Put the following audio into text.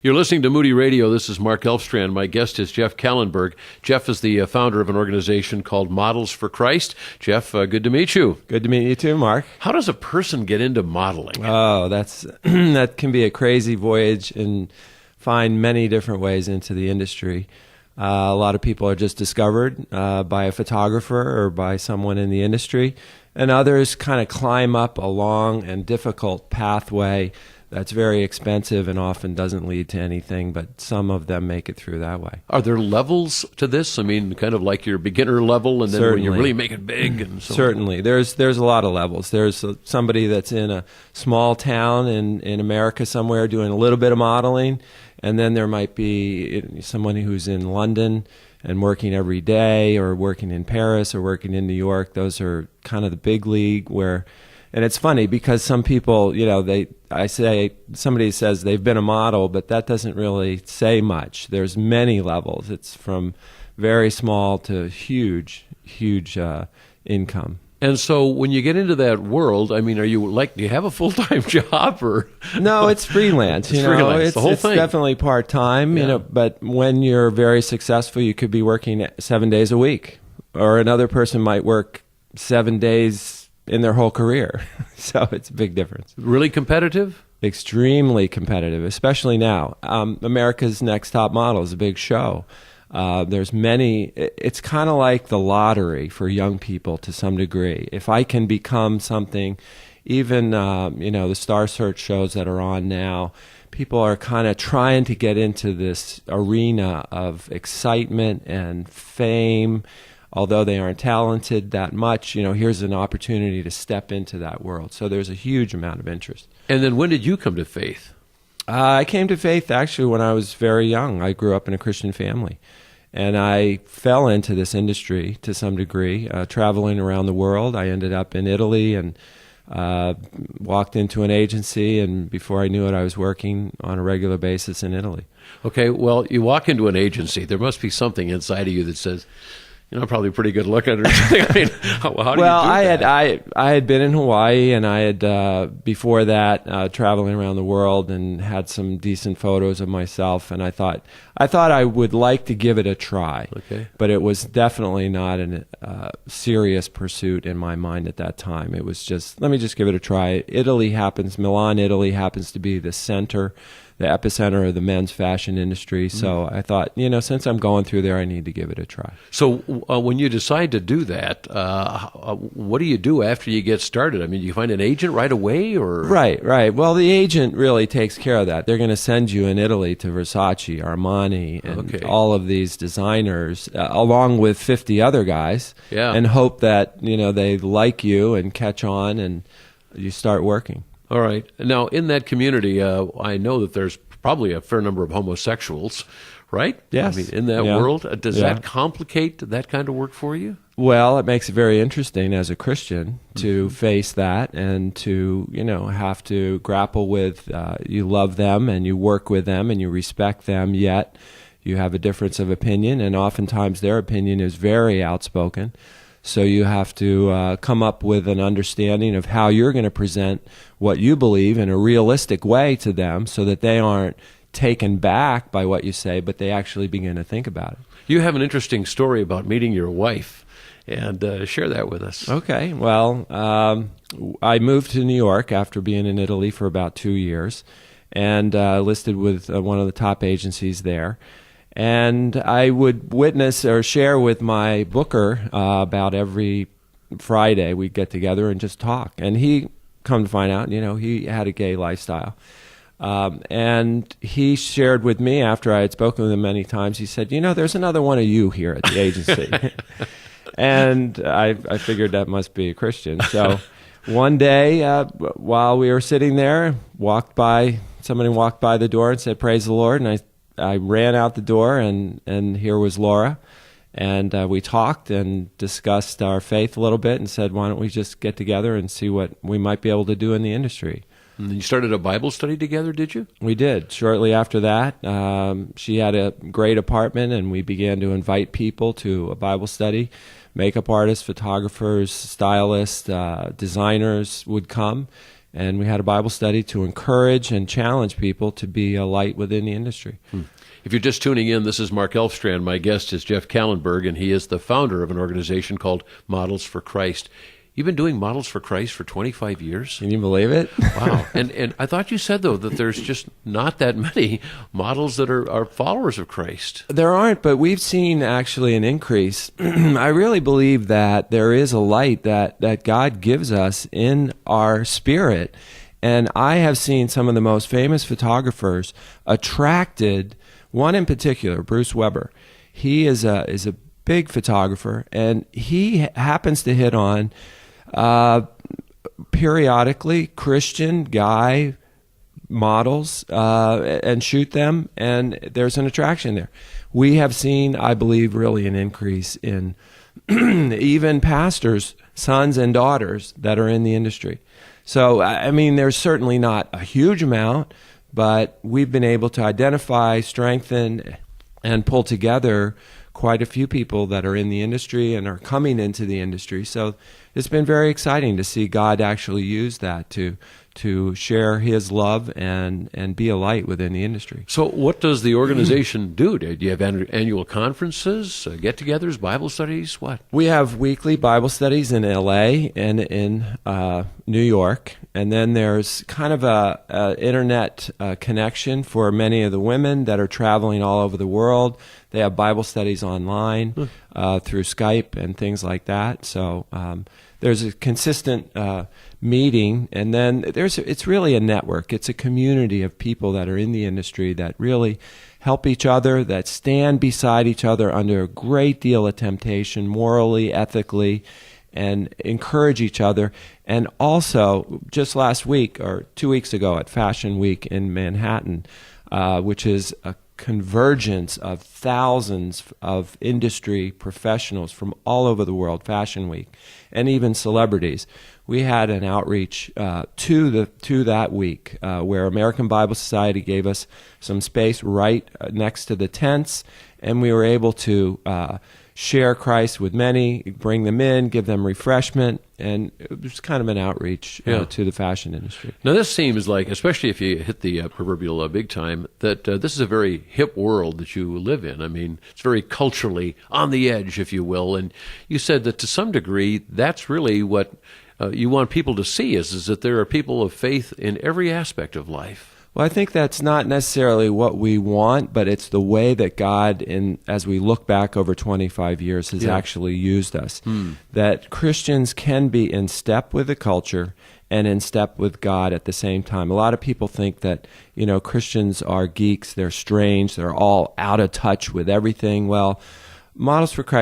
You're listening to Moody Radio. This is Mark Elfstrand. My guest is Jeff Kallenberg. Jeff is the founder of an organization called Models for Christ. Jeff, good to meet you. Good to meet you too, Mark. How does a person get into modeling? Oh, that can be a crazy voyage and find many different ways into the industry. A lot of people are just discovered by a photographer or by someone in the industry, and others kind of climb up a long and difficult pathway that's very expensive and often doesn't lead to anything, but some of them make it through that way. Are there levels to this? I mean, kind of like your beginner level, and then Certainly. when you really make it big and so Certainly. on. There's a lot of levels. There's somebody that's in a small town in America somewhere doing a little bit of modeling, and then there might be someone who's in London and working every day, or working in Paris, or working in New York. Those are kind of the big league where... And it's funny because some people, somebody says they've been a model, but that doesn't really say much. There's many levels. It's from very small to huge income. And so when you get into that world, I mean, do you have a full-time job or? No, it's freelance. It's freelance, It's the whole thing. It's definitely part-time, Yeah. but when you're very successful, you could be working 7 days a week, or another person might work 7 days in their whole career. So it's a big difference. Really competitive? Extremely competitive, especially now. America's Next Top Model is a big show. There's many. It's kind of like the lottery for young people to some degree. If I can become something, even the Star Search shows that are on now, people are kind of trying to get into this arena of excitement and fame. Although they aren't talented that much, here's an opportunity to step into that world. So there's a huge amount of interest. And then when did you come to faith? I came to faith actually when I was very young. I grew up in a Christian family. And I fell into this industry to some degree, traveling around the world. I ended up in Italy and walked into an agency, and before I knew it, I was working on a regular basis in Italy. Okay, well, you walk into an agency. There must be something inside of you that says, I'm probably pretty good looking or something. I mean, how do you do that? I had been in Hawaii, and I had before that traveling around the world and had some decent photos of myself. And I thought I would like to give it a try. Okay. But it was definitely not a serious pursuit in my mind at that time. It was just, let me just give it a try. Milan, Italy happens to be the epicenter of the men's fashion industry. So I thought, since I'm going through there, I need to give it a try. So when you decide to do that, what do you do after you get started? I mean, do you find an agent right away, or? Right. Well, the agent really takes care of that. They're going to send you in Italy to Versace, Armani, and all of these designers, along with 50 other guys, and hope that, they like you and catch on and you start working. All right. Now, in that community, I know that there's probably a fair number of homosexuals, right? Yes. I mean, in that world. Does that complicate that kind of work for you? Well, it makes it very interesting as a Christian to face that and to, have to grapple with you love them and you work with them and you respect them, yet you have a difference of opinion, and oftentimes their opinion is very outspoken. So you have to come up with an understanding of how you're going to present what you believe in a realistic way to them so that they aren't taken back by what you say, but they actually begin to think about it. You have an interesting story about meeting your wife, and share that with us. Okay. Well, I moved to New York after being in Italy for about 2 years, and listed with one of the top agencies there. And I would witness or share with my booker about every Friday. We'd get together and just talk. And he, come to find out, he had a gay lifestyle. And he shared with me, after I had spoken with him many times, he said, there's another one of you here at the agency. And I figured that must be a Christian. So one day, while we were sitting there, somebody walked by the door and said, "Praise the Lord." And I ran out the door, and here was Laura. And we talked and discussed our faith a little bit and said, why don't we just get together and see what we might be able to do in the industry. And you started a Bible study together, did you? We did. Shortly after that, she had a great apartment, and we began to invite people to a Bible study. Makeup artists, photographers, stylists, designers would come. and we had a Bible study to encourage and challenge people to be a light within the industry. If you're just tuning in, this is Mark Elfstrand. My guest is Jeff Kallenberg, and he is the founder of an organization called Models for Christ. You've been doing Models for Christ for 25 years? Can you believe it? Wow. And I thought you said, though, that there's just not that many models that are followers of Christ. There aren't, but we've seen actually an increase. I really believe that there is a light that God gives us in our spirit. And I have seen some of the most famous photographers attracted. One in particular, Bruce Weber. He is a big photographer, and he happens to hit on periodically Christian guy models and shoot them, and there's an attraction there. We have seen, I believe, really an increase in even pastors' sons and daughters that are in the industry. So, I mean, there's certainly not a huge amount, but we've been able to identify, strengthen, and pull together quite a few people that are in the industry and are coming into the industry. So it's been very exciting to see God actually use that to share His love and be a light within the industry. So what does the organization do? Do you have annual conferences, get-togethers, Bible studies? What? We have weekly Bible studies in L.A. and in New York, and then there's kind of a internet connection for many of the women that are traveling all over the world. They have Bible studies online through Skype and things like that. So there's a consistent meeting, and then it's really a network. It's a community of people that are in the industry that really help each other, that stand beside each other under a great deal of temptation, morally, ethically, and encourage each other. And also, just last week or 2 weeks ago at Fashion Week in Manhattan, which is a convergence of thousands of industry professionals from all over the world, Fashion Week, and even celebrities. We had an outreach to that week where American Bible Society gave us some space right next to the tents, and we were able to share Christ with many, bring them in, give them refreshment, and it was kind of an outreach to the fashion industry. Now this seems like, especially if you hit the proverbial big time, that this is a very hip world that you live in. I mean, it's very culturally on the edge, if you will, and you said that to some degree that's really what you want people to see is that there are people of faith in every aspect of life. Well, I think that's not necessarily what we want, but it's the way that God, as we look back over 25 years, has actually used us. That Christians can be in step with the culture and in step with God at the same time. A lot of people think that, Christians are geeks, they're strange, they're all out of touch with everything. Well, Models for Christ